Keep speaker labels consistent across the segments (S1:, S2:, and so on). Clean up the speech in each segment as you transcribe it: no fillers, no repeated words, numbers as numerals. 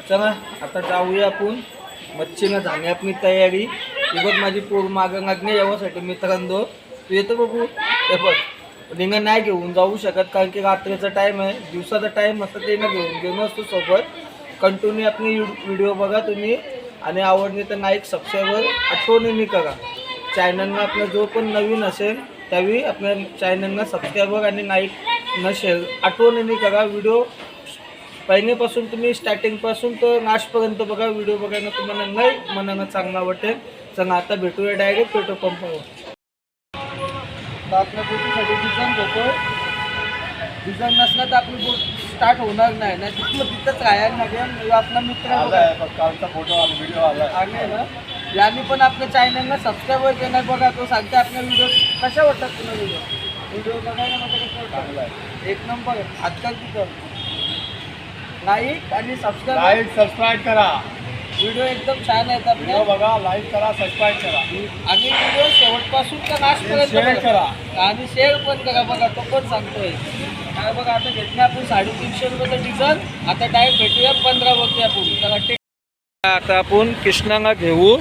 S1: चला आता जाऊया आपण मच्छीनं झाली आपली तयारी। ही बघ माझी पोर मागं लागणे यासाठी मित्रांनो तू येतो बघू ते बघ रिंगा नाही घेऊन जाऊ शकत कारण की रात्रीचा टाईम आहे, दिवसाचा टाईम असतं ते ना घेऊन असतो सोबत। कंटिन्यू आपली व्हिडिओ बघा तुम्ही आणि आवडली तर लाईक सबस्क्राईबर आठवणीने करा। चॅनलला आपला जो पण नवीन असेल त्यावेळी आपल्या चॅनलला सबस्क्राईबर आणि लाईक न शेअर आठवणीने करा। व्हिडिओ पहिल्यापासून तुम्ही स्टार्टिंगपासून तर लास्टपर्यंत बघा, व्हिडिओ बघायला तुम्हाला नाही मनानं चांगला वाटेल। चला आता भेटूया डायरेक्ट पेट्रोल पंपावर। तर आपल्या बोटीसाठी डिझाईन घेतो, डिझाईन नसला तर आपली बोट स्टार्ट होणार नाही, नाही तिथंच राहायला लागेल। आपला मित्र
S2: कालचा फोटो व्हिडिओ आला
S1: ना यांनी पण आपल्या चॅनलला सबस्क्राईब केलं बघा। तो सांगते आपल्या व्हिडिओ कशा वाटतात तुला, व्हिडिओ बघायला मला कसं वाटतं एक नंबर। आजकाल तिथं लाईक आणि
S2: सबस्क्राईब करा,
S1: व्हिडिओ एकदम छान आहेत आपले
S2: बघा, लाईक करा, सबस्क्राईब करा
S1: आणि व्हिडिओ शेवटपासून तर लास्टपर्यंत
S2: शेअर करा
S1: आणि शेअर पण करा बघा। तो पण सांगतोय काय बघा। आता घेतले आपण 350 रुपयाचं डिझेल, आता डायरेक्ट भेटूया 15 वरती आपण। चला आता आपण कृष्णाला घेऊ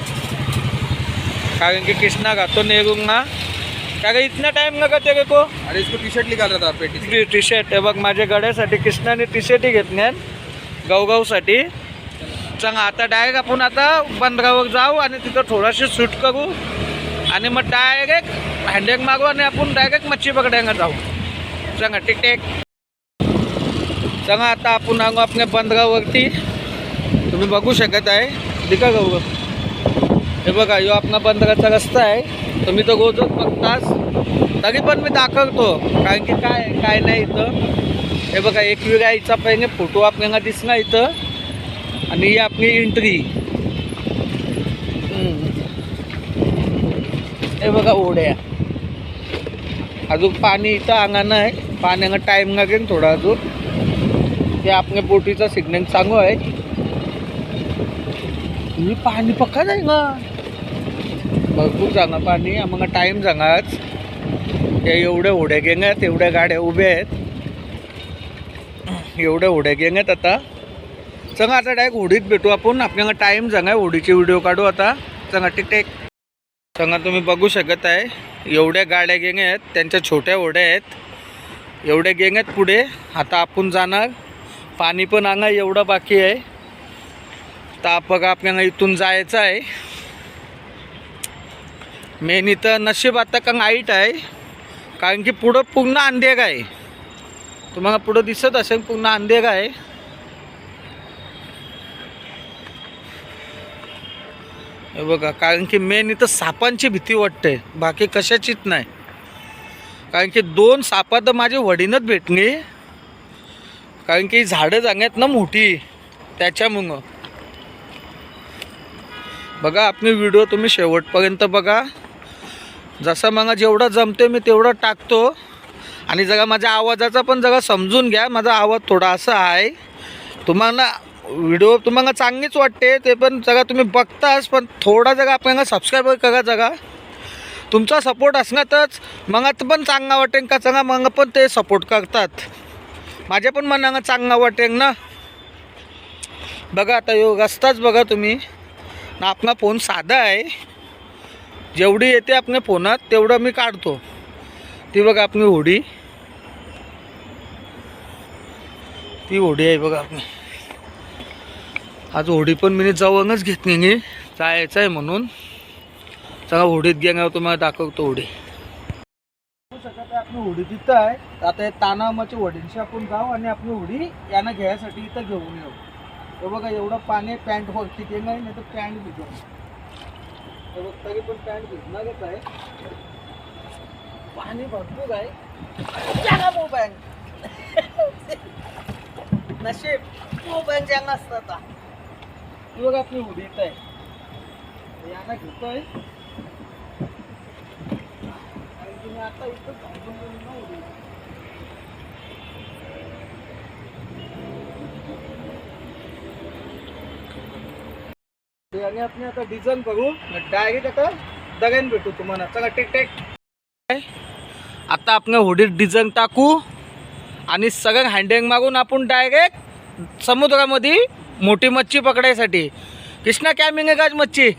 S1: कारण की कृष्णा घातो नेरून ना क्या इतना टाइम लगा तेरे को?
S2: अरे इसको टी शर्ट निकाल रहा था पेटी
S1: टी शर्ट आहे बघ माझ्या गड्यासाठी कृष्णाने टी शर्टही घेतल्या गावगावसाठी। चला आता डायरेक्ट आपण आता बंदरावर जाऊ आणि तिथं थोडाशी शूट करू आणि मग डायरेक्ट हँडबॅग मागू आणि आपण डायरेक्ट मच्छी पकडायला जाऊ। चला टिक टेक चला आता आपण आलो आपल्या बंदरावरती, तुम्ही बघू शकत आहे दिका गाऊ। हे बघा ह्यो आपला बंदराचा रस्ता आहे, तुम्ही तो रोजच बघतास तरी पण मी दाखवतो कारण की काय नाही इथं। हे बघा एक विराईचा पहिले फोटो आपल्याला दिसला इथं आणि ही आपली एंट्री। हे बघा ओढ्या, अजून पाणी इथं अंगानं आहे, पाण्याला टाईम लागेल थोडा अजून। हे आपल्या बोटीचा सिग्नल चांगू आहे, मी पाणी पक्का जाईल ना भरपूर जागा पाणी आम्हाला टाईम सांगाच। हे एवढ्या होड्या गेल्यात, एवढ्या गाड्या उभ्या आहेत, एवढ्या होड्या गेल्यात आता। चला आता डायरेक्ट होडीत भेटू आपण, आपल्याला टाईम सांगा होडीची व्हिडिओ काढू आता। चला टिक टेक चला तुम्ही बघू शकत आहे एवढ्या गाड्या गेल्या आहेत, त्यांच्या छोट्या होड्या आहेत, एवढ्या गेल्यात पुढे। आता आपण जाणार, पाणी पण आणा एवढं बाकी आहे। तर बघा आपल्याला इथून जायचं आहे। मेन इथं नशीब आता का लाईट आहे कारण की पुढं पूर्ण अंधेर आहे, तुम्हाला पुढं दिसत असेल पूर्ण अंधेर आहे। हे बघा कारण की मेन इथं सापांची भीती वाटते, बाकी कशाचीच नाही। कारण की 2 सापा तर माझी वडीनच भेटली कारण की झाडं जाण्यात ना मोठी त्याच्यामुळं। बघा आपली व्हिडिओ तुम्ही शेवटपर्यंत बघा, जसं मला जेवढं जमते मी तेवढं टाकतो आणि जरा माझ्या आवाजाचा पण जरा समजून घ्या, माझा आवाज थोडा असा आहे। तुम्हाला व्हिडिओ तुम्हाला चांगलीच वाटते ते पण जरा तुम्ही बघताच, पण थोडा जरा आपल्याला सबस्क्राईब करा जरा। तुमचा सपोर्ट असला तरच मला पण चांगला वाटेल का, चला मला पण ते सपोर्ट करतात, माझ्या पण मनाला चांगला वाटेल ना। बघा आता यो रस्ताच बघा तुम्ही ना, आपला फोन साधा आहे, जेवढी येते आपल्या फोनात तेवढं मी काढतो। ती बघा आपली होडी, ती होडी आहे बघा आपली। आज होडी पण मी जवळच घेतली जायचं आहे म्हणून। चला होडीत गेल्यावर तुम्हाला दाखवतो होडी। आपली होडी तिथं आहे, आता हे तानामाची होडींशी आपण जाऊ आणि आपली होडी यांना घ्यायसाठी इथं घेऊन येऊ। हे बघा एवढं पाणी पॅन्ट वरती केलं नाही तर पॅन्ट भिजवून, तरी पण पॅन्ट भिजणारच आहे, पाणी भरपूर आहे। नशीब मोबाईल ज्यांना असतात बघा आपली होडी इथं आहे, यांना घेतोय आणि तुम्ही आता इथं आणि आपण आता डिझाईन करू डायरेक्ट आता दगन भेटू तुम्हाला। चला टेक टेक आता आपल्या होडीत डिझाईन टाकू आणि सगळं हँडबॅग मागून आपण डायरेक्ट समुद्रामध्ये मोठी मच्छी पकडायसाठी. कृष्णा क्या मिळेल आज मच्छी?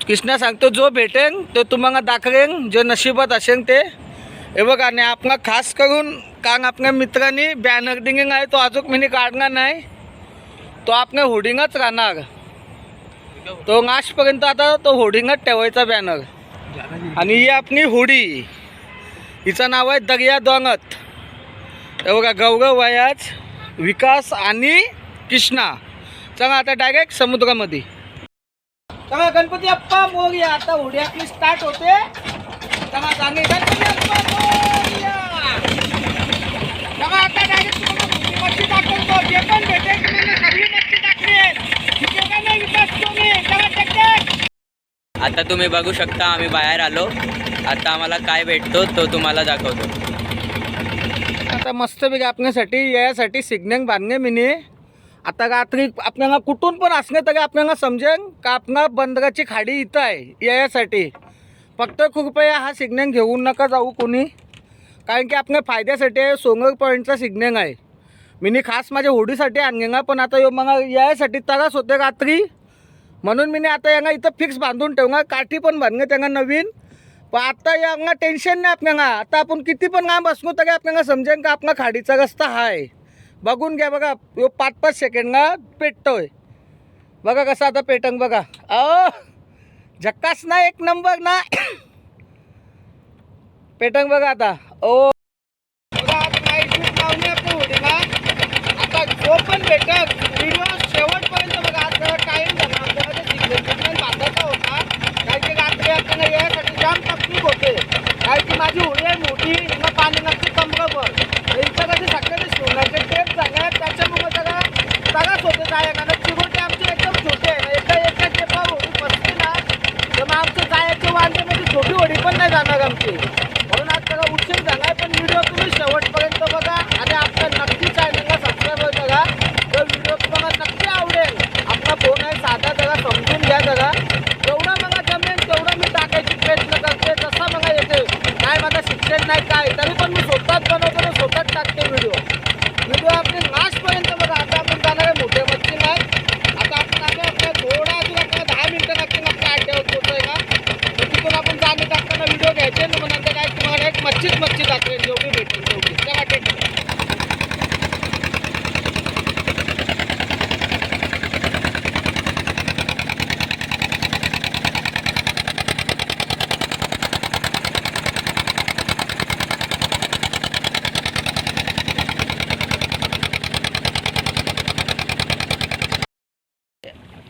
S1: कृष्णा सांगतो जो भेटेन तो तुम्हाला दाखवेन, जो नशिबात असेल ते. हे बघा, आणि आपण खास करून कारण आपल्या मित्रांनी बॅनर डिंगिंग आहे तो अजून मी काढणार नाही, तो आपल्या होर्डिंगच राहणार. तो नाशपर्यंत आता तो होर्डिंगच ठेवायचा बॅनर. आणि ही आपली होडी, हिचं नाव आहे दर्या दोंगत. हे बघा, गौरव वयाज, विकास आणि कृष्णा. चला आता डायरेक्ट समुद्रामध्ये. चला गणपती अप्पा मोरया. आता होडी आपली स्टार्ट होते. चला सांगे गणपती अप्पा मोरया. चला आता डायरेक्ट मच्छी दाखवतो. जे पण भेटेल तुम्हाला सगळी मच्छी दाखवेल. ठीक आहे का नाही विकास तुम्ही? चला टक.
S3: आता तुम्ही बघू शकता आम्ही बाहेर आलो. आता आम्हाला काय भेटतो तो तुम्हाला दाखवतो.
S1: आता मस्तपैकी आपल्यासाठी यासाठी सिग्नल बांधणे मिनी. आता रात्री आपल्याला कुठून पण असणे तरी आपल्याला समजेल का आपला बंदराची खाडी इथं आहे यासाठी. फक्त कृपया हा सिग्नल घेऊन नका जाऊ कोणी, कारण की आपल्या फायद्यासाठी सोंगर पॉईंटचा सिग्नल आहे. मी खास माझ्या होडीसाठी आणलेला, पण आता मला यासाठी त्रास होते रात्री, म्हणून मी आता यांना इथं फिक्स बांधून ठेवणार. काठी पण बांधणे त्यांना नवीन. पण आता यांना टेन्शन नाही आपल्याला. आता आपण किती पण लांब असलो तरी आपल्याला समजेल का आपला खाडीचा रस्ता हा आहे. बघून घ्या बघा, 5-5 सेकंडला पेटतोय. बघा कसं आता पेटंग बघा. झक्कास ना, एक नंबर ना पेटंग बघा आता. बघा आता नाईट शूट लावली आपल्या होडीला. आता जो पण भेटत व्हिडिओ शेवटपर्यंत बघा. आज टाईम झाला आपल्याला ते सिग्नल बांधायचा होता, कारण की रात्री आपल्याला यासाठी जाम तकलीफ होते. कारण की माझी होडी आहे मोठी, मग पाणी नक्की कमरवर इथं कधी सकाळी सोनाचे टेप झाले, त्याच्यामुळे जरा त्रास होते जायला. चिरोटे आमचे एकदम छोटे आहे, एका टेपा होडी बसली ना तर मग आमचं जायचं वांद्यामध्ये छोटी होडी पण नाही जाणार आमची. म्हणून आज जरा उशीर झाला आहे. पण व्हिडिओ तुम्ही शेवटपर्यंत बघा आणि आपल्या नक्की चॅनलला सबस्क्राईब करा. तर व्हिडिओ तुम्हाला नक्की आवडेल. आपला फोन आहे साधा, जरा समजून घ्या. जरा जेवढा मला जमेल तेवढं मी टाकायची प्रयत्न करते. जसा मला येते, काय माझं शिक्षण नाही काय, तरी पण मी स्वतःच बनवतो आणि स्वतःच टाकते व्हिडिओ. आपले लास्टपर्यंत बघा. आता आपण जाणार आहे मोठ्या मच्छी नाही. आता आपण आम्ही आपल्या थोडा अजून आपल्याला 10 मिनिटं लागतील आपल्या अड्ड्यावर पोहोचाय का. तर तिथून आपण जाणे टाकताना व्हिडिओ घ्यायचे. मग नंतर काय तुम्हाला एक मच्छी दाखवेल, जेवढी भेटतील तेवढी. त्या वाटेत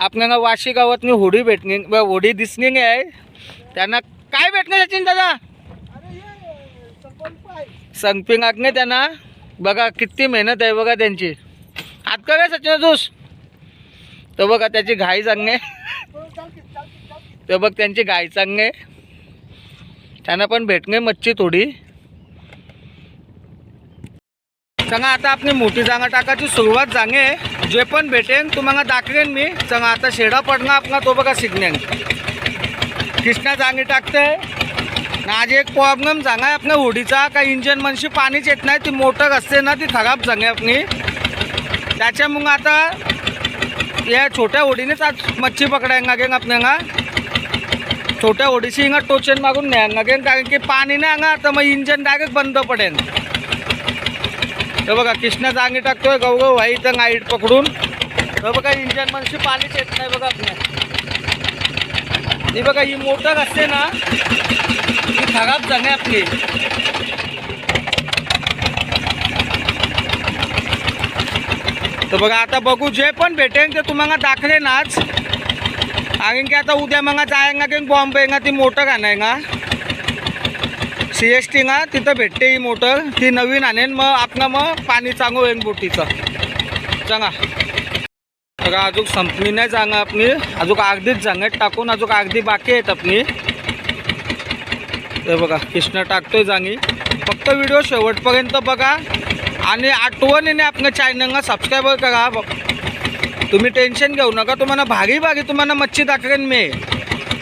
S1: आपल्याला वाशी गावातनी होडी भेटणे, होडी दिसणे आहे. त्यांना काय भेटणे सचिन दादा? संपिंग आखणे त्यांना. बघा किती मेहनत आहे बघा त्यांची. हात काय सचिन जोस तो बघा, त्याची घाई सांगणे. तो बघ त्यांची घाई सांगणे. त्यांना पण भेटणे मच्छी थोडी. चला आता आपली मोठी जागा टाकायची सुरुवात जागे. जे पण भेटेन तुम्हाला दाखवेन मी. चला आता शेडा पडणार आपला तो बघा सिग्नल. कृष्णा जागे टाकते ना. आज एक प्रॉब्लेम सांगा आपल्या होडीचा, का इंजन मनशी पाणीच येत नाही. ती मोटर असते ना ती खराब झाली आपली. त्याच्यामुळं आता या छोट्या होडीनेच आज मच्छी पकडायला लागेल आपल्याला. छोट्या होडीशी हिंगा टोचन मागून न्यायला लागेल, कारण की पाणी नाही अंगा तर मग इंजन डायरेक्ट बंद पडेल. तर बघा कृष्णा जागे टाकतोय. गौरव भाई तर गाईड पकडून. तर बघा इंजन मनशी पाणीच येत नाही बघा आपल्या. ही बघा ही मोटर असते ना ती खराब झाली आपली. तर बघा आता बघू, जे पण भेटेल ते तुम्हाला दाखले नाच. कारण की आता उद्या मग जायगा की बॉम्बे ना ती मोटर आणाय ना CST ना, तिथं भेटते ही मोटर. ती नवीन आणेन मग आपण मग पाणी चांगलं होईल बोटीचं. सांगा बघा अजून संपली नाही जागा आपली. अजून अर्धीच जांगेत टाकून अजून अर्धी बाकी आहेत आपली. ते बघा कृष्ण टाकतोय जांगी. फक्त व्हिडिओ शेवटपर्यंत बघा आणि आठवणीने आपल्या चॅनलला सबस्क्राईब करा. तुम्ही टेन्शन घेऊ नका, तुम्हाला भारी तुम्हाला मच्छी दाखवेन मी.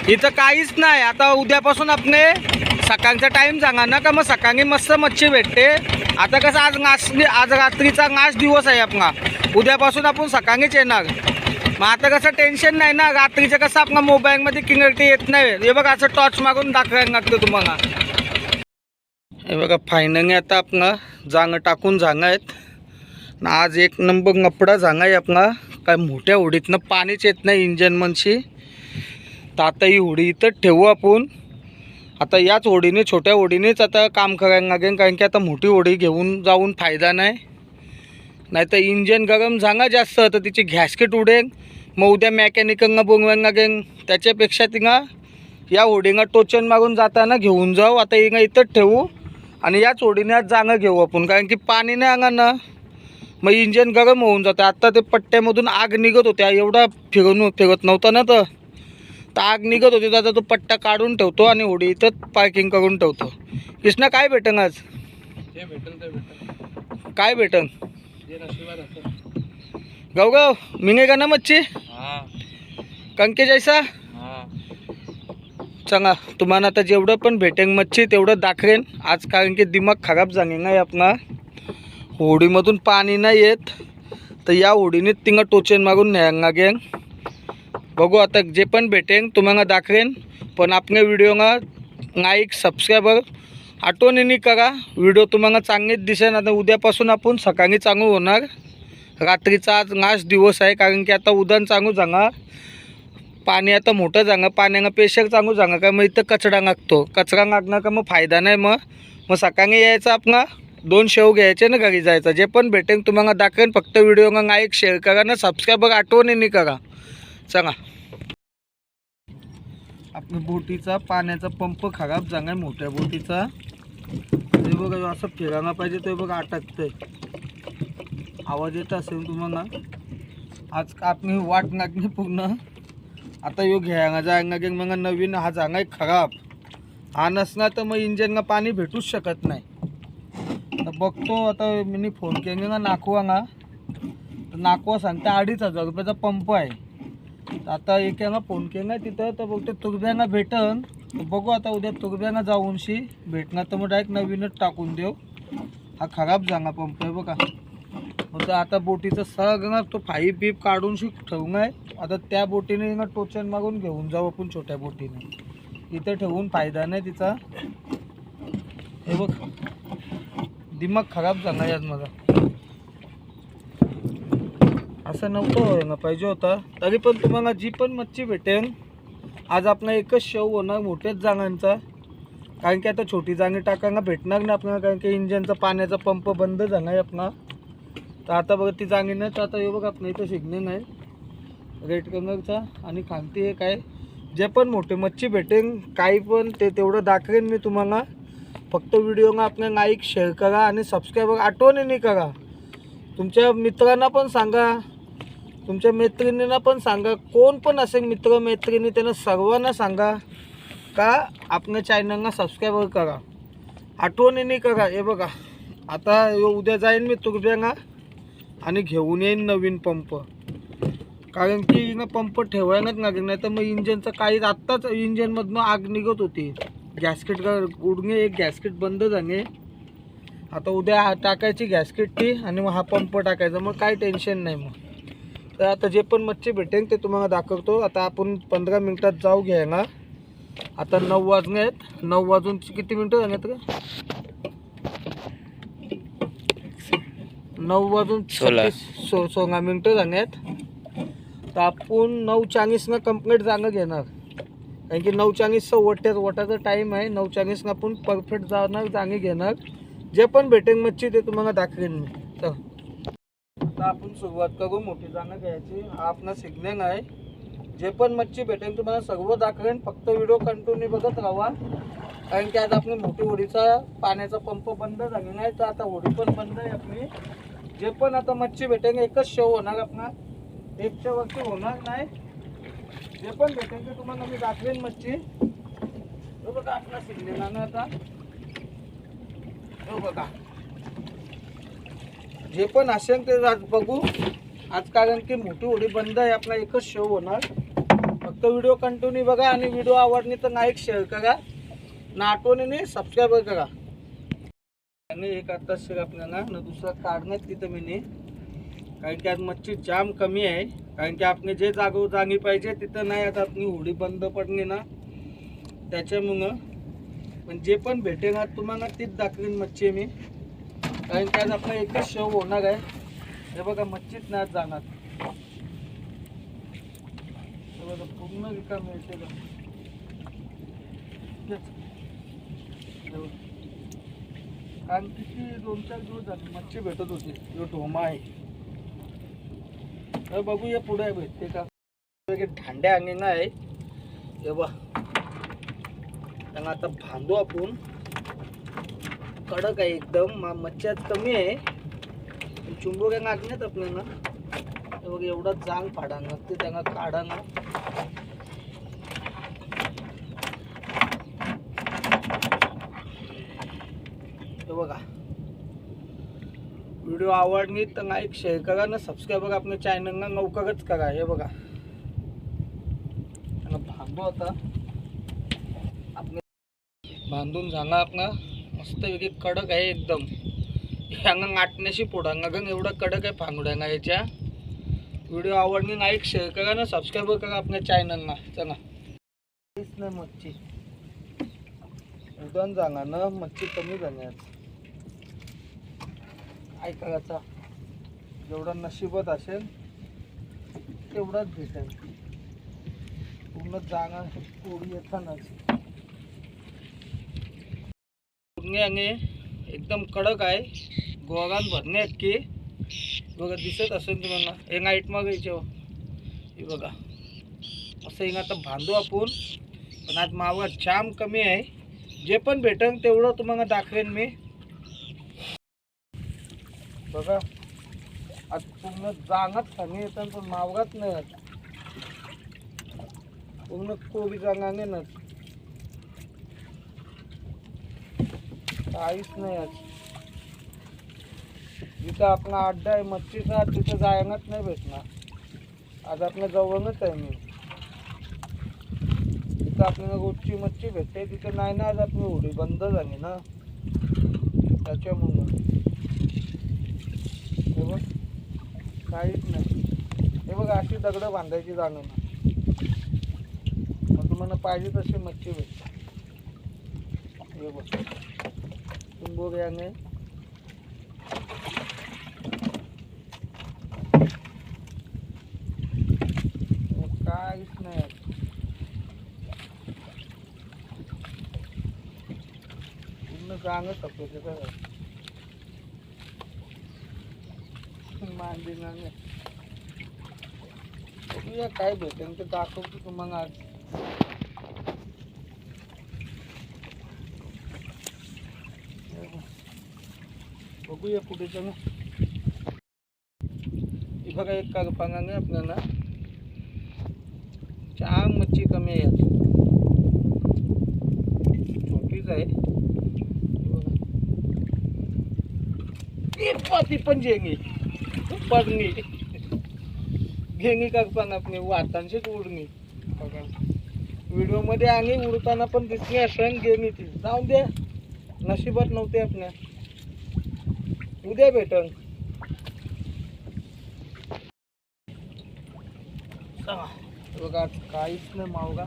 S1: इथं काहीच नाही. आता उद्यापासून आपले सकाळचा टाइम सांगा ना का मग सकाळी मस्त मच्छी भेटते. आता कसं आज रात्रीचा नाश दिवस आहे आपला, उद्यापासून आपण सकाळीच येणार. मग आता कसं टेन्शन नाही ना, रात्रीचं कसं आपला मोबाईलमध्ये क्लिअरिटी येत नाही. हे बघा असं टॉर्च मागून दाखवायला लागतं तुम्हाला. हे बघा फायनली आता आपला जांग टाकून जांग आहेत. आज एक नंबर नपडा जांग आहे आपला. काय मोठ्या होडीतनं पाणीच येत नाही इंजन मनशी. तर आता ही होडी इथं ठेवू आपण. आता याच होडीने छोट्या होडीनेच आता काम करायला लागेल, कारण की आता मोठी होडी घेऊन जाऊन फायदा नाही. नाहीतर इंजन गरम झाला जास्त तर तिची गॅसकेट उडेल, मग उद्या मेकॅनिकलनं बोलवायला लागेल. त्याच्यापेक्षा तिला या होडीला टोचन मारून जाताना घेऊन जाऊ. आता हिला इथंच ठेवू आणि याच होडीने आज जाणं घेऊ आपण, कारण की पाणी नाही आला ना मग इंजन गरम होऊन जातं. आत्ता ते पट्ट्यामधून आग निघत होत्या, एवढा फिरत नव्हता ना तर आग निघत होती. तर आता तो पट्टा काढून ठेवतो आणि होडी इथं पार्किंग करून ठेवतो. कृष्णा काय भेटन आज?
S2: जे भेटेल ते भेटेल,
S1: काय भेटन?
S2: जे नशिबात असेल.
S1: गाव मिळेगा ना मच्छी
S2: हां
S1: कंके जैसा?
S2: हां
S1: सांगा तुम्हाला आता जेवढं पण भेटेन मच्छी तेवढं दाखवेन आज, कारण की दिमाग खराब झाले नाही आपला. होडीमधून पाणी नाही येत तर या होडीने तिंगा टोचन मारून न्यायला लागेल. बघू आता जे पण भेटेन तुम्हाला दाखवेन. पण आपल्या व्हिडिओला लाईक सबस्क्राईबर आठवणीने करा. व्हिडिओ तुम्हाला चांगलीच दिसेल. आता उद्यापासून आपण सकाळी चांगू होणार. रात्रीचा आज लास्ट दिवस आहे, कारण की आता उद्या चांगू जाणार. पाणी आता मोठं जाणं, पाण्यानं प्रेशर चांगू जाणं का मग इथं कचरा लागतो. कचरा लागणार का मग फायदा नाही. मग सकाळी यायचं आपला 2 शेव घ्यायचे ना घरी जायचं. जे पण भेटेन तुम्हाला दाखवेन. फक्त व्हिडिओला लाईक शेअर करा ना सबस्क्राईबर आठवणीने करा. चला आपल्या बोटीचा पाण्याचा पंप खराब झाला आहे मोठ्या बोटीचा. ते बघा असं फिरायला पाहिजे. ते बघा अटकतंय, आवाज येत असेल तुम्हाला. आज आपली वाट लागली पूर्ण. आता यो घ्यायला जायला लागेल. मग नवीन हा जागा आहे खराब. हा नसणार तर मग इंजनला पाणी भेटूच शकत नाही. तर बघतो आता मी फोन केला ना नाकवाला, तर नाकवा सांगते 2,500 रुपयाचा पंप आहे. तर आता एकाला फोन केला तिथं तर बघते तुरब्यांना भेटन. तर बघू आता उद्या तुरब्यांना जाऊनशी भेटणार तर मग डायरेक्ट नवीनच टाकून देऊ. हा खराब झाला पंप आहे बघा. मग आता बोटीचं सगळं तो पाईप बीप काढून ठेवून आहे. आता त्या बोटीने ना टोचन मागून घेऊन जाऊ आपण छोट्या बोटीने. इथं ठेवून फायदा नाही तिचा. हे बघ दिमाग खराब झाला यात माझा. असं नव्हतं व्हायला पाहिजे होता. तरी पण तुम्हाला जी पण मच्छी भेटेल आज आपला एकच शेव होणार मोठ्याच जागांचा, कारण की आता छोटी जागी टाकायला भेटणार नाही आपल्याला, कारण की इंजनचा पाण्याचा पंप बंद झाला आहे आपला. तर आता बघा ती जागी नाही. तर आता हे बघा आपल्या इथं सिग्नल आहे रेड कलरचा आणि खालती एक आहे. जे पण मोठे मच्छी भेटेल काही पण ते तेवढं दाखवेन मी तुम्हाला. फक्त व्हिडिओला आपल्याला लाईक शेअर करा आणि सबस्क्राईबर आठवणीने करा. तुमच्या मित्रांना पण सांगा, तुमच्या मैत्रिणींना पण सांगा. कोण पण असेल मित्र मैत्रिणी त्यांना सर्वांना सांगा का आपल्या चॅनलला सबस्क्राईब करा. आठवणीने करा. हे बघा आता उद्या जाईन मी तुरब्यांना आणि घेऊन येईन नवीन पंप, कारण की ना पंप ठेवायलाच लागेल. नाही तर मग इंजनचं काही आत्ताच इंजनमधनं आग निघत होती. गॅसकेट उडणे एक गॅसकेट बंद झाले. आता उद्या टाकायची गॅसकेट ती आणि मग हा पंप टाकायचा. मग काही टेन्शन नाही. मग तर आता जे पण मच्छी भेटेल ते तुम्हाला दाखवतो. आता आपण 15 मिनिटात जाऊ घ्यायला. आता 9 वाजले आहेत. 9 वाजून किती मिनटं झाले तर 9 वाजून 16 मिनटं झाले आहेत. तर आपण 9:40 कंप्लीट जाणं घेणार, कारण की 9:40 वटाचा टाईम आहे. 9:40 आपण परफेक्ट जाणार जागे घेणार. जे पण भेटेल मच्छी ते तुम्हाला दाखवेन मी. तर आता आपण सुरुवात करू मोठी जाणं घ्यायची. हा आपला सिग्नल आहे. जे पण मच्छी भेटेल तुम्हाला सर्व दाखवेन. फक्त व्हिडिओ कंटिन्यू बघत राहा, कारण की आज आपली मोठी होडीचा पाण्याचा पंप बंद झालेला आहे. तर आता होडी पण बंद आहे आपली. जे पण आता मच्छी भेटेल एकच शेव होणार आपला, 1च्या वरती होणार नाही. जे पण भेटेल ते तुम्हाला मी दाखवेन मच्छी. बघा आपला सिग्नल आहे आता. बघा जे पण असेल ते आज बघू आज, कारण की मोठी होडी बंद आहे. आपला एकच शो होणार. फक्त व्हिडिओ कंटिन्यू बघा आणि व्हिडिओ आवडली तर लाईक शेअर करा. ना आठवणीने सबस्क्राईब करा. आणि एक आता सर आपल्याला ना दुसरा काढण्यात तिथं मी कारण की आज मच्छी जाम कमी आहे. कारण की आपण जे जागी पाहिजे तिथं नाही. आता आपली होडी बंद पडली ना त्याच्यामुळं पण जे पण भेटेल ना तुम्हाला तीच दाखवीन मच्छी मी. कारण की आज आपला एकच शो होणार आहे. हे बघा मच्छीच नाही जाणार. हे बघा पूर्ण रिकाम मिळते का कारण किती 2-4 दिवस झाले मच्छी भेटत होती. जो ढोमा आहे बघूया पुढे भेटते का. ढांड्या आणणे आहे हे बघ. त्यांना आता बांधू आपण. कडक आहे एकदम. मच्छी आज कमी आहे. चुंबोक्या नागण्यात आपल्याला हे बघ एवढा जांग फाडा ते त्यांना काढा ना. हे बघा व्हिडिओ आवडली तर लाईक शेअर करा ना सबस्क्राईब करा. आपल्या चॅनलला लवकरच करा. हे बघा बांधू आता आपले बांधून झाला आपला मस्त वेगळी कडक आहे एकदम. ह्यांना नाटण्याशी पोडांना गण एवढं कडक आहे फांगड्यांना याच्या. व्हिडिओ आवडली लाईक शेअर करा ना सबस्क्राईब करा आपल्या चॅनलला. चला नाही मच्छी उदान जाणार ना मच्छी कमी जाणार. काय करायचा जेवढा नशिबात असेल तेवढाच भेटेल. पूर्ण जागा पोळी येतानाच पूर्ण एकदम कडक आहे. गोगान भरणे आहेत की बघा दिसत असेल तुम्हाला. हे नाईट मागायचे हे बघा असं येणं. आता बांधू आपण पण आज मावा जाम कमी आहे. जे पण भेटेल तेवढं तुम्हाला दाखवेन मी. बघा आज पूर्ण जागाच खाली येतात पण मावगाच नाही. आज पूर्ण कोबी जागाने ना काहीच नाही. आज जिथं आपला अड्डा आहे मच्छीचा तिथं जायलाच नाही भेटणार. आज आपल्या जवळच आहे मी. जिथं आपल्याला रोजची मच्छी भेटते तिथं नाही ना. आज आपली होडी बंद झाली ना त्याच्यामुळं. हे बघ काहीच नाही. हे बघ अशी दगडं बांधायची जाणं ना मग तुम्हाला पाहिजे तशी मच्छी भेटते. हे बघ तुंबोग्याने काहीच नाही. पूर्ण गाणं सपवते मांडी गाणे. बघूया काय भेटेल ते दाखवतो तुम्हाला आज. बघूया कुठे जाणं. हे बघा एक कारपांगाने आपल्याला जाम मच्छी कमी आहे. छोटीच आहे ती पण जेंगी पडणी घेंगी कारपान आपली वातांशीच उडणी. बघा व्हिडिओ मध्ये आणि उडताना पण दिसली असं गेली ती. जाऊन द्या नशिबात नव्हते आपल्या. उद्या भेटल. बघा काहीच नाही मावगा.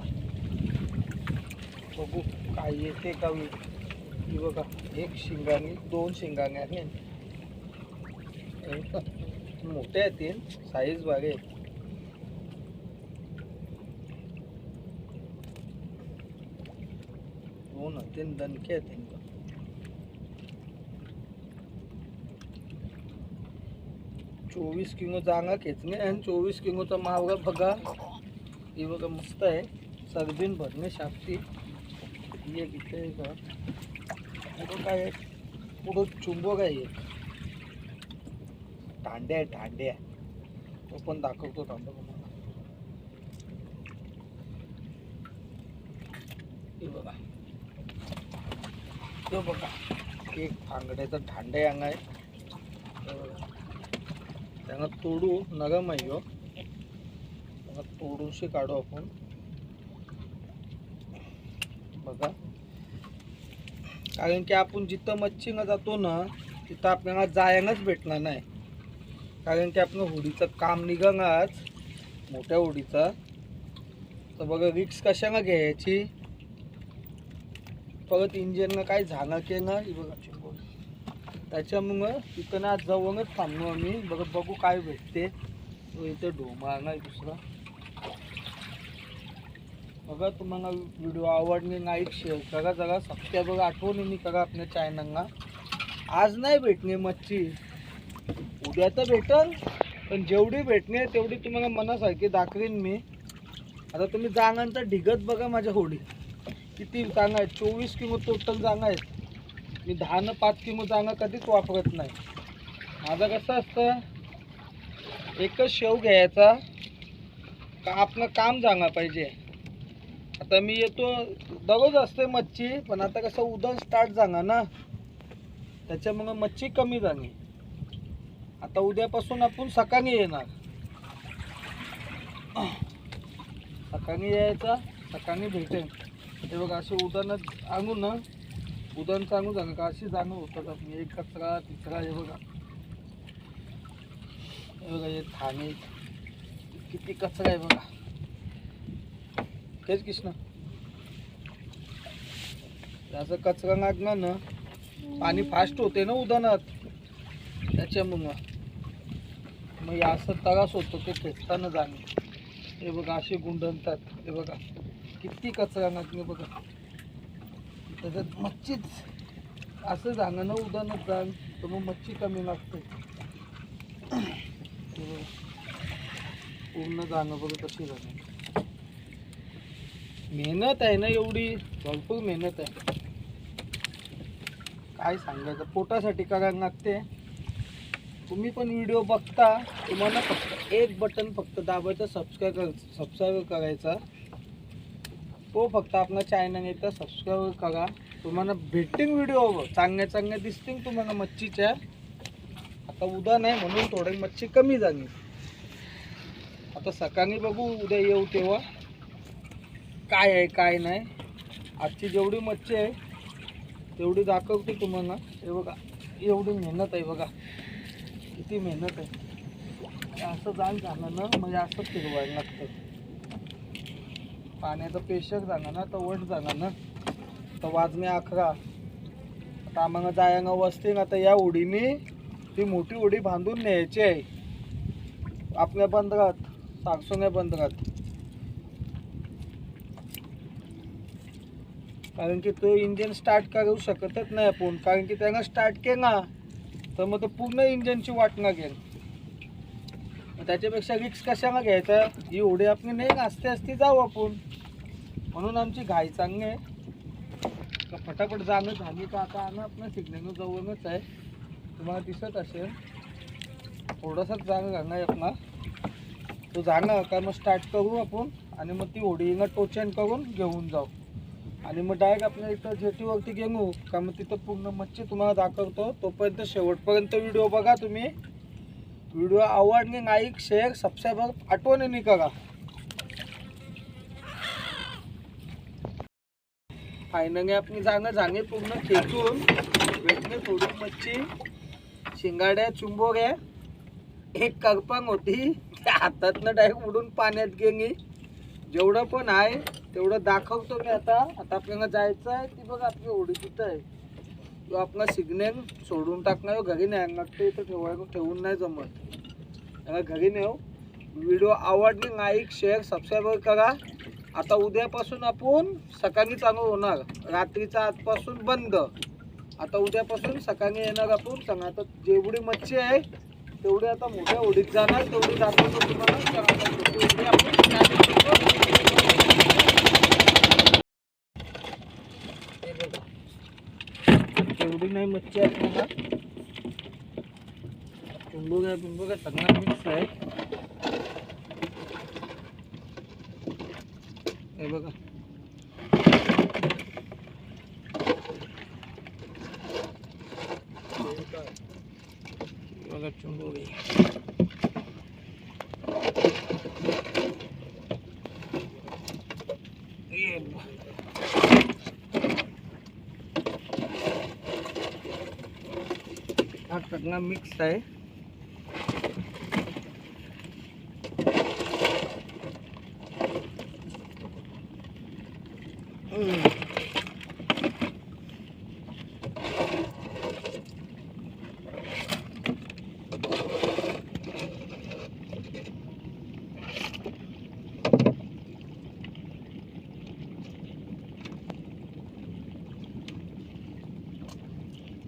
S1: बघू काय येते का. ही बघा एक शिंगाणी 2 शिंगाणे मोठे आहेत. साईज बागे आहेत. हो ना ते दणके आहेत. 24 किलो जागा खेचणे आणि 24 किलोचा मावगा बघा. ही बघा मस्त आहे. सरबीन भरणे शाफ्ती ही एक इथे का पुढं काय पुढं चुंबक आहे. एक ढांड्या आहे ढांड्या तो पण दाखवतो थांबा तुम्हाला. हे बघा तो बघा एक फांगड्याचा ढांड्या अंग आहे. त्यांना तोडू नरम आहे हो. त्यांना तोडूशी काढू आपण. बघा कारण की आपण जिथं मच्छीनं जातो ना तिथं आपल्याला जायलाच भेटणार नाही. कारण की आपलं होडीचं काम निघणारच मोठ्या होडीचा. तर बघा रिक्स कशाला घ्यायची. परत इंजिननं काय झालं की ना बघा चिंबोर. त्याच्यामुळं तिथं ना जवळच थांबलो आम्ही. बघू काय भेटते. इथे ढोमा नाही दुसरा. बघा तुम्हाला व्हिडिओ आवडले लाईक शेअर करा. जरा सबस्क्राईब आठवणीने करा आपल्या चॅनलला. आज नाही भेटणे मच्छी, उद्या तर भेटल. पण जेवढी भेटणे तेवढी तुम्हाला मनासारखी दाखवीन मी. आता तुम्ही जागांचा ढिगत बघा माझ्या होडी किती जागा आहेत. 24 किलो टोटल जागा आहेत. मी 10 न 5 किलो जागा कधीच वापरत नाही. माझं कसं असतं एकच शेव घ्यायचा का आपलं काम जागा पाहिजे. आता मी येतो दररोज असते मच्छी, पण आता कसं उदन स्टार्ट झाला ना त्याच्यामुळं मच्छी कमी झाली. आता उद्यापासून आपण सकाळी येणार. सकाळी यायचा, सकाळी भेटेल. हे बघा असे उदाहरण आणू ना, उदाहरण सांगू झालं का अशी जाणं होतात आपली. एक कचरा तिसरा. हे बघा हे ठाणे किती कचरा आहे बघा. तेच कृष्ण असं कचरा लागणार ना पाणी फास्ट होते ना उदाहरणात, त्याच्यामुळं मग असं त्रास होतो ते खेचताना जाणे. हे बघा असे गुंडणतात. हे बघा किती कचरा लागणे बघा. त्याच्यात मच्छीच असं जाणं ना उदाहरणात जाण तर मग मच्छी कमी लागते. पूर्ण जाणं बघा कशी जाणं. मेहनत आहे ना एवढी, भरपूर मेहनत आहे. काय सांगायचं, पोटासाठी करायला लागते. तुम्ही पण व्हिडिओ बघता, तुम्हाला फक्त एक बटन फक्त दाबायचं, सबस्क्राईब करायचा. तो फक्त आपला चॅनल येतं सबस्क्राईब करा. तुम्हाला भेटतील व्हिडिओ चांगल्या दिसतील तुम्हाला मच्छीच्या. आता उद्या नाही म्हणून थोडी मच्छी कमी झाली. आता सकाळी बघू उद्या येऊ तेव्हा काय आहे काय नाही. आजची जेवढी मच्छी आहे तेवढी दाखवते तुम्हाला. हे बघा एवढी मेहनत आहे बघा, किती मेहनत आहे. असं जाण झालं ना म्हणजे असं फिरवायला लागतं. पाण्याचं प्रेशर झालं ना तर वट झाला ना तर वाजणे 11. आता आम्हाला जायला वसतील. आता या उडीने ती मोठी उडी बांधून न्यायची आहे आपल्या बंदरात, सारसोन्या बंदरात. कारण की तो इंजिन स्टार्ट करू शकतच नाही आपण. कारण की त्यानं स्टार्ट केला तर मग तो पूर्ण इंजिनची वाट लागेल. त्याच्यापेक्षा रिक्स कशाला घ्यायचा. ही उडी आपली नाही असते जाऊ आपण. म्हणून आमची घाई चांगली आहे का फटाफट जाणं झाली का. आता आम्ही आपलं सिग्नल जवळच आहे, तुम्हाला दिसत असेल. थोडंसंच जाणं झालं आहे आपला. तो जाणं का मग स्टार्ट करू आपण आणि मग ती होडीनं टोचन करून घेऊन जाऊ. आणि मग डायरेक्ट आपल्या इथं जेटीवरती गेलो का मग तिथं पूर्ण मच्छी तुम्हाला दाखवतो. तोपर्यंत शेवटपर्यंत व्हिडिओ बघा तुम्ही. व्हिडिओ आवडले लाईक शेअर सबस्क्राईब आठवणीने करा. फायनली आपली जाणं झाले पूर्ण खेचून भेटले. थोडी मच्छी, शिंगाड्या, चुंबोऱ्या, एक करपांग होती त्या हातातनं डायरेक्ट उडून पाण्यात गेली. जेवढं पण आहे तेवढं दाखवतो मी. आता आपल्याला जायचं आहे. ती बघा आपली होडी तिथं आहे. तो आपला सिग्नल सोडून टाकणार घरी न्यायला लागते. इथं ठेवून नाही जमत. त्याला घरी नेऊ. व्हिडिओ आवडली लाईक शेअर सबस्क्राईब करा. आता उद्यापासून आपण सकाळी चालू होणार. रात्रीचा आजपासून बंद. आता उद्यापासून सकाळी येणार आपण. सांगा आता जेवढी मच्छी आहे तेवढी आता मोठ्या होडीत जाणार. तेवढी दाखवतो तुम्हाला. तेवढी नाही मच्छी आपल्याला. बिंबोग्या सगळा मिक्स आहे. हे बघा बघा चुंबोरी. सगळं मिक्स आहे.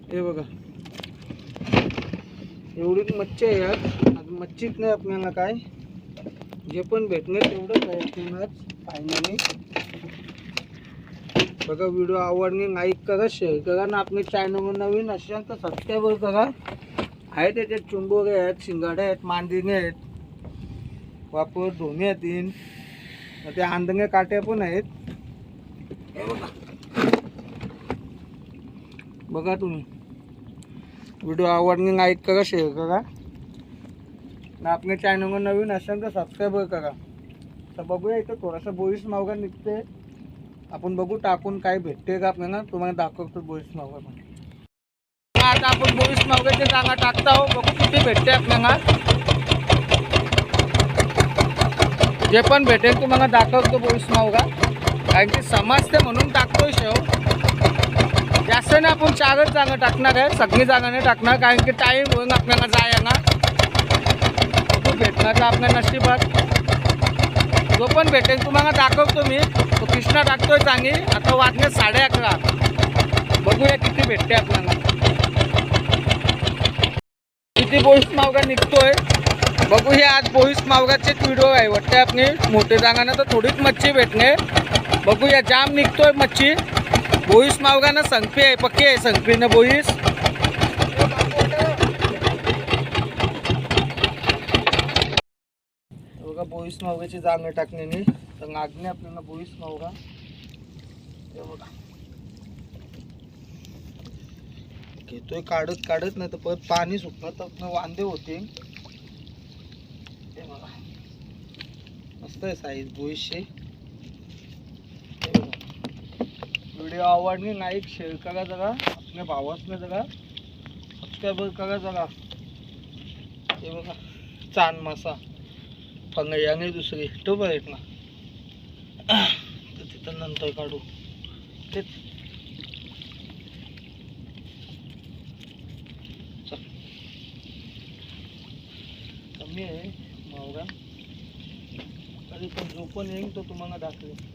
S1: हे बघा एवढीच मच्छी आहे यात. आता मच्छीच नाही आपल्याला काय, जे पण भेटणार तेवढंच आहे आपल्यालाच फायनली. बघा व्हिडिओ आवडणे लाईक करा, शेअर करा ना. आपल्या चॅनलवर नवीन असाल तर सबस्क्राईब करा. आहे त्याच्यात चुंबोरे आहेत, शिंगाडे आहेत, मांदिने आहेत, वापर धोनी आहेत, ते आंधंगे काट्या पण आहेत. हे बघा बघा तुम्ही व्हिडिओ आवडणे लाईक करा, शेअर करा ना. आपल्या चॅनलवर नवीन असाल तर सबस्क्राईब करा. तर बघूया इथं थोडासा बोईस मावगा निघते. आपण बघू टाकून काय भेटते का आपल्याला, तुम्हाला दाखवतो बोईस मावगा पण. आता आपण बोईस मावगाचे जागा टाकता आहोत, बघू किती भेटते आपल्याला. जे पण भेटेल तुम्हाला दाखवतो बोईस मावगा, कारण की समजते म्हणून टाकतोय शेव. जास्त नाही, आपण 4च जागा टाकणार आहे, सगळी जागा नाही टाकणार, कारण की टाईम होऊन आपल्याला जाय ना. बघू भेटणार तर आपल्या नशिबात. जो पण भेटेल तुम्हाला दाखवतो मी. तो कृष्णा टाकतोय चांगली. आता वाजले 11:30. बघूया किती भेटते आपल्याला, किती बोईस मावगा निघतोय. बघूया आज बोईस मावगाचेच व्हिडिओ आहे वाटते. आपली मोठे जागानं तर थोडीच मच्छी भेटणे. बघूया जाम निघतोय मच्छी. बोईस मावगानं संगपी आहे, पक्की आहे संगपीनं बोईस. बघा बोईस मावगाची जांग टाकण्याने तर लागणे आपल्याला बोईस मावगा. हे बघा घेतोय काढत काढत, नाही तर परत पाणी सुटणार तर आपलं वांदे होते. हे बघा मस्त आहे साईज बोईसचे. व्हिडिओ आवडली लाईक शेअर करा जरा, आपल्या भावासने जरा सबस्क्राईब करा जरा. हे बघा चांद मासा फंगई आणि दुसरी तो आहेत ना, तर तिथं नंतर काढू. तेच कमी आहे मावरा, तरी पण जो पण येईल तो तुम्हाला दाखवेल.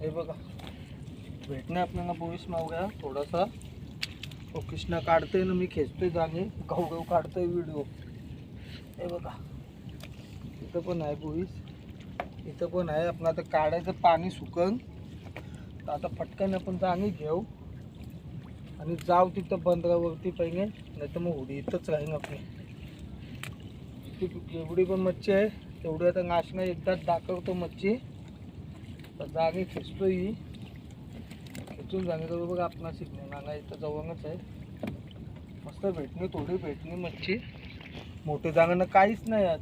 S1: हे बघा भेटणे आपल्याला बोईस मावगा थोडासा. तो कृष्णा काढतोय ना, मी खेचतोय जागे, गाऊ गाऊ काढतोय व्हिडिओ. हे बघा इथं पण आहे बोईस, इथं पण आहे. आपण आता काढायचं पाणी सुकन तर आता फटकन आपण जागे घेऊ आणि जाऊ तिथं बंदरावरती पहिले, नाही तर मग होडी इथंच राहील आपली. एवढी पण मच्छी आहे तेवढी आता नाशना एकदाच दाखवतो मच्छी. तर जागे खेचतो ही, खेचून सांगितलं बघा आपला सिग्नल नाना इथं जवळच आहे. मस्त भेटणे, थोडी भेटणी मच्छी. मोठे जागांना काहीच नाही आज,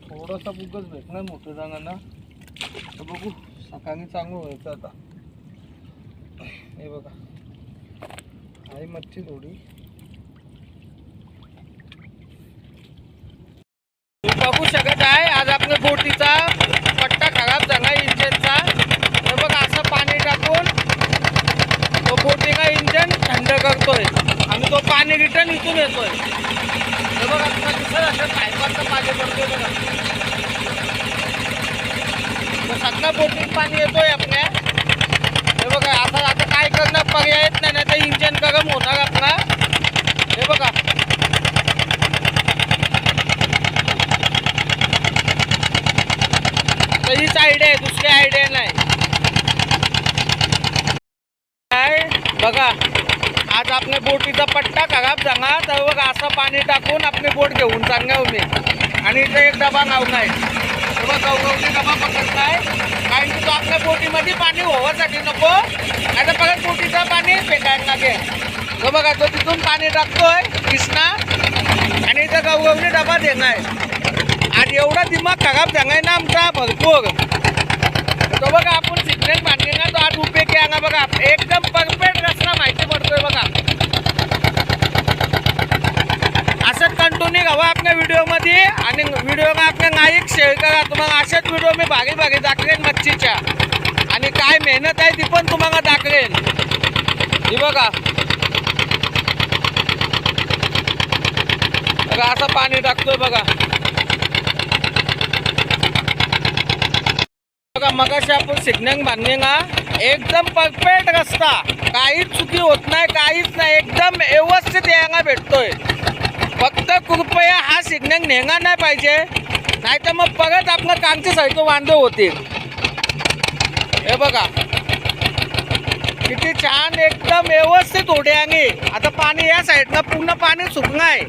S1: थोडासा बुगच भेटणार मोठे जागांना. तर बघू सकाळी चांगलं व्हायचं आता. हे बघा आहे मच्छी थोडी. बघू शकत आहे आज आपल्या बोटीचा पट्टा खराब झाला इंजनचा. हे बघा असं पाणी टाकून तो बोटीचा इंजन थंड करतोय आणि तो पाणी रिटर्न इथून येतोय. हे बघा तुम्हाला दिसत असं पाईपाचं पाणी पडतोय बघा. सगळ्या बोटीत पाणी येतोय आपल्या. हे बघा आता काय करणं पर्यायच नाही, तर इंजन गरम होणार आपला. हे बघा हीच आयडिया आहे, दुसरी आयडिया नाही. काय बघा आज आपल्या बोटीचा पट्टा खराब झाला तर बघा असं पाणी टाकून आपली बोट घेऊन चांगल्या मी. आणि इथं एक डबा लावलाय. बघा गवगवती डबा पकडलाय, कारण की तो आपल्या बोटीमध्ये पाणी व्हावासाठी नको, आता परत बोटीचं पाणी फेकायला लागेल. तो बघा तो तिथून पाणी टाकतोय कृष्णा आणि इथं गवगवती डबा देणार. आज एवढा दिमाग खराब झालाय ना आमचा भरपूर. तो बघा आपण शिकण्यात बांधले ना तो आज उपयोग आहे बघा एकदम परफेक्ट रस्ता माहिती पडतोय बघा असं कंटिन्यू हवं आपल्या व्हिडिओमध्ये आणि व्हिडिओला आपल्या लाईक शेअर करा तुम्हाला असेच व्हिडिओ मी भागी दाखवेन मच्छीच्या आणि काय मेहनत आहे ती पण तुम्हाला दाखवेन ही बघा बघा असं पाणी टाकतोय बघा बघा मगाशी आपण सिग्नल बांधले ना एकदम परफेक्ट रस्ता काहीच चुकी होत नाही काहीच नाही एकदम व्यवस्थित यायला भेटतोय फक्त कृपया हा सिग्नल नेणार नाही पाहिजे नाही तर मग परत आपलं कांचे सारखं वांदे होतील हे बघा किती छान एकदम व्यवस्थित होड्याने आता पाणी या साईडनं पूर्ण पाणी सुकणं आहे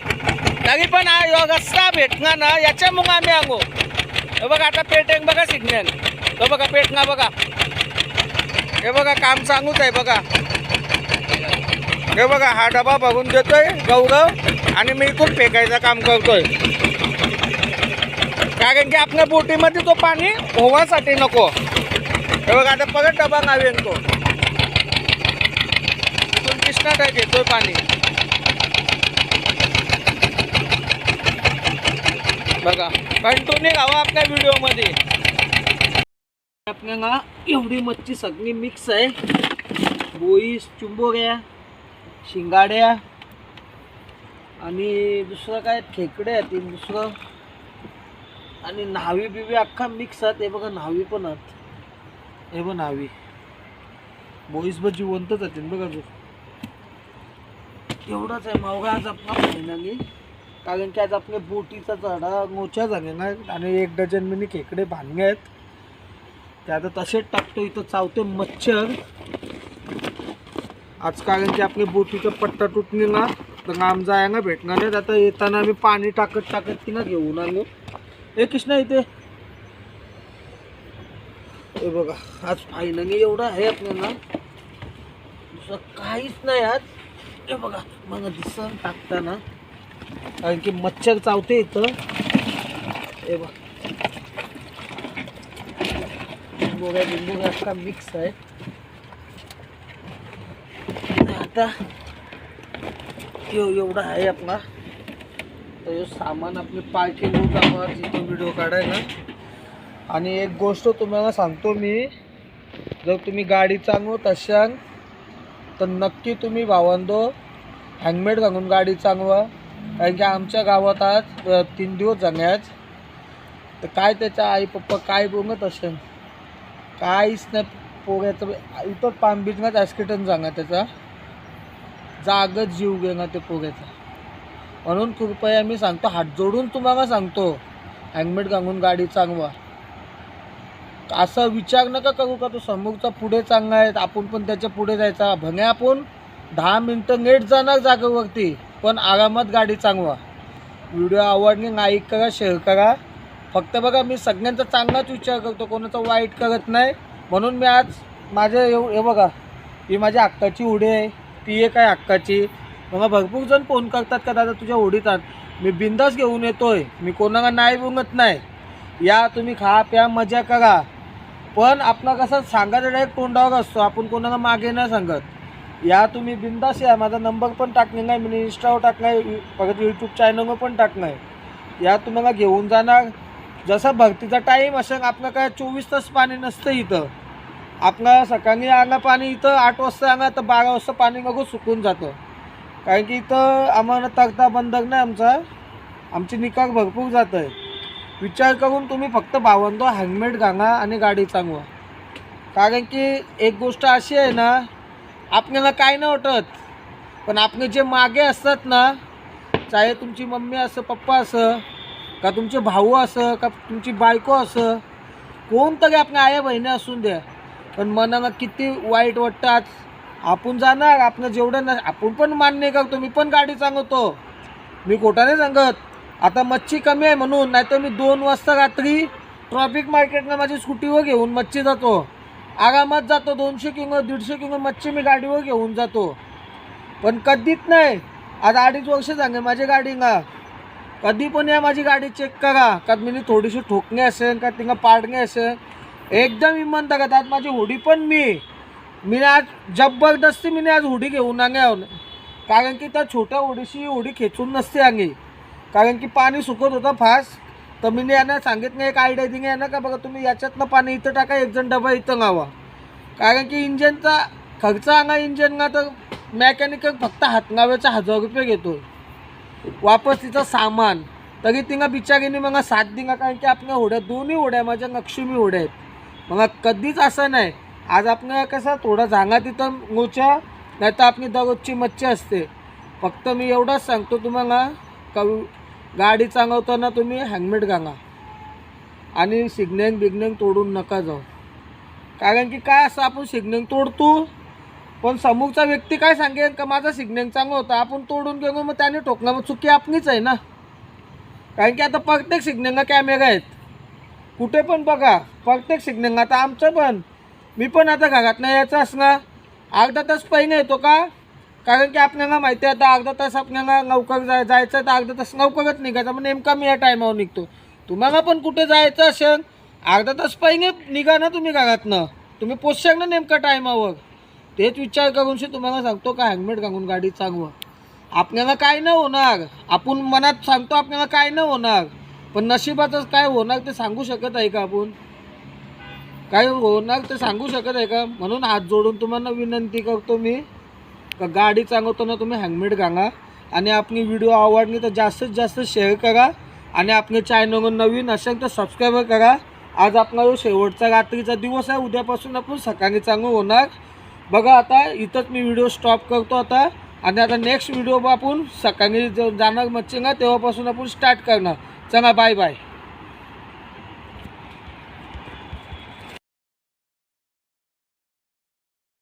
S1: तरी पण हा रस्ता भेटणार ना याच्यामुळे आम्ही आणू हे बघा आता पेटेंग बघा सिग्नल तो बघा पेटना बघा हे बघा काम सांगूच आहे बघा हे बघा हा डबा बघून देतोय गौरव आणि मी इथून फेकायचं काम करतोय कारण की आपल्या बोटीमध्ये तो पाणी होण्यासाठी नको हे बघा आता परत डबा नावेन तो इथून कृष्णात घेतोय पाणी बघा कंटिन्यू हवा आपल्या व्हिडिओमध्ये आपल्याला एवढी मच्छी सगळी मिक्स आहे बोईस चुंबोऱ्या शिंगाड्या आणि दुसरं काय खेकडे आहेत दुसरं आणि न्हावी बिवी अख्खा मिक्स आहेत हे बघा न्हावी पण आहेत हे बघ न्हावी बोईस बघ जिवंतच आहेत बघा जो एवढाच आहे मावगा आज आपला फायनली कारण की आज आपल्या बोटीचा झाडा मोठ्या झाले ना आणि 1 डझन मिनी खेकडे भांगे आहेत ते आता तसेच टाकतो इथं चावते मच्छर आज कारण की आपली बोटीचा पट्टा तुटणे ना तर आम जायला भेटणार नाही आता येताना आम्ही पाणी टाकत तिनं घेऊन आलो हे कृष्णा इथे हे बघा आज फायनली एवढं आहे आपल्याला दुसरं काहीच नाही आज हे बघा मला दिसन टाकताना कारण की मच्छर चावते इथं हे बघा लिंबू अख्खा मिक्स आहे आता एवढा आहे आपला तर सामान आपले पार्किंग होत जिथं व्हिडिओ काढायला आणि एक गोष्ट तुम्हाला सांगतो मी जर तुम्ही गाडी चालवत असाल तर नक्की तुम्ही भावंदो हँगमेड घालून गाडी चालवा कारण की आमच्या गावात आज 3 दिवस झाले आज तर काय त्याच्या आई पप्पा काय बोलत असेल काहीच नाही पोऱ्याचं इथं पाम बीचनाच ॲक्सिडेंट झाला त्याचा जागच जीव गेला ते पोऱ्याचा म्हणून कृपया मी सांगतो हात जोडून तुम्हाला सांगतो हँगमेड घालून गाडी चालवा असा विचार नका करू का तो समोरचा पुढे चांगला आहे आपण पण त्याच्या पुढे जायचा भले आपण 10 मिनटं लेट जाणार जागेवरती पण आरामात गाडी चालवा व्हिडिओ आवडली लाईक करा शेअर करा फक्त बघा मी सगळ्यांचा चांगलाच विचार करतो कोणाचा वाईट करत नाही म्हणून मी आज माझं हे बघा ही माझ्या हक्काची उडी आहे ती एक आहे हक्काची मला भरपूर जण फोन करतात का दादा तुझ्या उडीत आण मी बिंदास घेऊन येतोय मी कोणाला नाही बोलत नाही या तुम्ही खा प्या मजा करा पण आपला कसं सांगायचं डायरेक्ट तोंडावर असतो आपण कोणाला मागे नाही सांगत या तुम्ही बिंदास या माझा नंबर पण टाकलेला आहे मी इंस्टावर टाकला आहे परत यूट्यूब चॅनलवर पण टाकला आहे या तुम्हाला घेऊन जाणार जसं भरतीचा टाईम असेल आपलं काय 24 तास पाणी नसतं इथं आपलं सकाळी आलं पाणी इथं 8 वाजता आलं तर 12 वाजता पाणी बघू सुकून जातं कारण की इथं आम्हाला तगता बंधक नाही आमची निकाल भरपूर जात आहे विचार करून तुम्ही फक्त भावंदो हँगमेड घाला आणि गाडी चालवा कारण की एक गोष्ट अशी आहे ना आपल्याला काय नाही वाटत पण आपले जे मागे असतात ना चाहे तुमची मम्मी असं पप्पा असं का तुमचे भाऊ असं का तुमची बायको असं कोणतरी आपल्या आया बहिणी असून द्या पण मनाला किती वाईट वाटतं आज आपण जाणार आपलं जेवढं ना आपण पण मान्य करतो मी पण गाडी चालवतो मी खोटाने सांगत आता मच्छी कमी आहे म्हणून नाही तर मी 2 वाजता रात्री ट्रॉफिक मार्केटला माझी स्कूटीवर घेऊन मच्छी जातो आरामात जातो 200 किलो 150 किलो मच्छी मी गाडीवर घेऊन जातो पण कधीच नाही आज 2.5 वर्ष झाले माझी गाडीला कधी पण या माझी गाडी चेक करा का मी थोडीशी ठोकणे असेल का तिला पाडणे असेल एकदम इमानदार आहेत. आज माझी हुडी पण मी आज जबरदस्ती मी आज हुडी घेऊन आले. कारण की त्या छोट्या होडीशी हुडी खेचून नसते अंगी. कारण की पाणी सुकत होतं फास्ट. तर मी यांना सांगितलं एक आयडिया दिली आहे ना का बघा तुम्ही याच्यातनं पाणी इथं टाका, एक जण डबा इथं लावा. कारण की इंजनचा खर्च अंगा इंजनला तर मेकॅनिकल फक्त हातनाव्याचा 1000 रुपये घेतो. वापस तिचं सामान तरी तिला बिचारीने मला 7 दिला. कारण की आपल्या होड्या दोन्ही होड्या माझ्या लक्ष्मी होड्या आहेत. मला कधीच असं नाही. आज आपल्याला कसं थोडा झांगा तिथं मोच्या नाही तर आपली दररोजची मच्छी असते. फक्त मी एवढंच सांगतो तुम्हाला का गाडी चालवताना तुम्ही हेल्मेट घाला आणि सिग्नल तोडून नका जाऊ. कारण की काय असं आपण सिग्नल तोडतो पण समोरचा व्यक्ती काय सांगेल का माझा सिग्नल चांगला होता आपण तोडून गेलो मग त्याने ठोकणं मग चुकी आपलीच आहे ना. कारण की आता प्रत्येक सिग्नलला कॅमेरा आहेत. कुठे पण बघा प्रत्येक सिग्नलला. आता आमचं पण मी पण आता घरात नाही यायचं असणार अर्धा तास पहिले येतो का. कारण की आपल्याला माहिती आहे आता अर्धा तास आपल्याला लवकर जायचं तर अर्धा तास लवकरच निघायचं. मग नेमका मी या टायमावर निघतो. तुम्हाला पण कुठे जायचं असेल अर्धा तास पहिले निघा ना तुम्ही घरातनं. तुम्ही पोचशाल ना नेमका टायमावर. तेच विचार करून तुम्हाला सांगतो का हेल्मेट घालून गाडी चालवा. आपल्याला काय नाही होणार. आपण मनात सांगतो आपल्याला काय नाही होणार पण नशिबातच काय होणार ते सांगू शकत आहे का आपण. काय होणार ते सांगू शकत आहे का. म्हणून हात जोडून तुम्हाला विनंती करतो मी का गाडी चालवताना तुम्ही हेल्मेट घाला. आणि आपली व्हिडिओ आवडली तर जास्तीत जास्त शेअर करा. आणि आपले चॅनल नवीन असेल तर सबस्क्राईब करा. आज आपला जो शेवटचा रात्रीचा दिवस आहे. उद्यापासून आपण सकाळी चांगलं होणार. बघा आता इथंच मी व्हिडिओ स्टॉप करतो आता. आणि आता नेक्स्ट व्हिडिओ आपण सकाळी जाणार मच्छीला तेव्हापासून आपण स्टार्ट करणार. चला बाय बाय.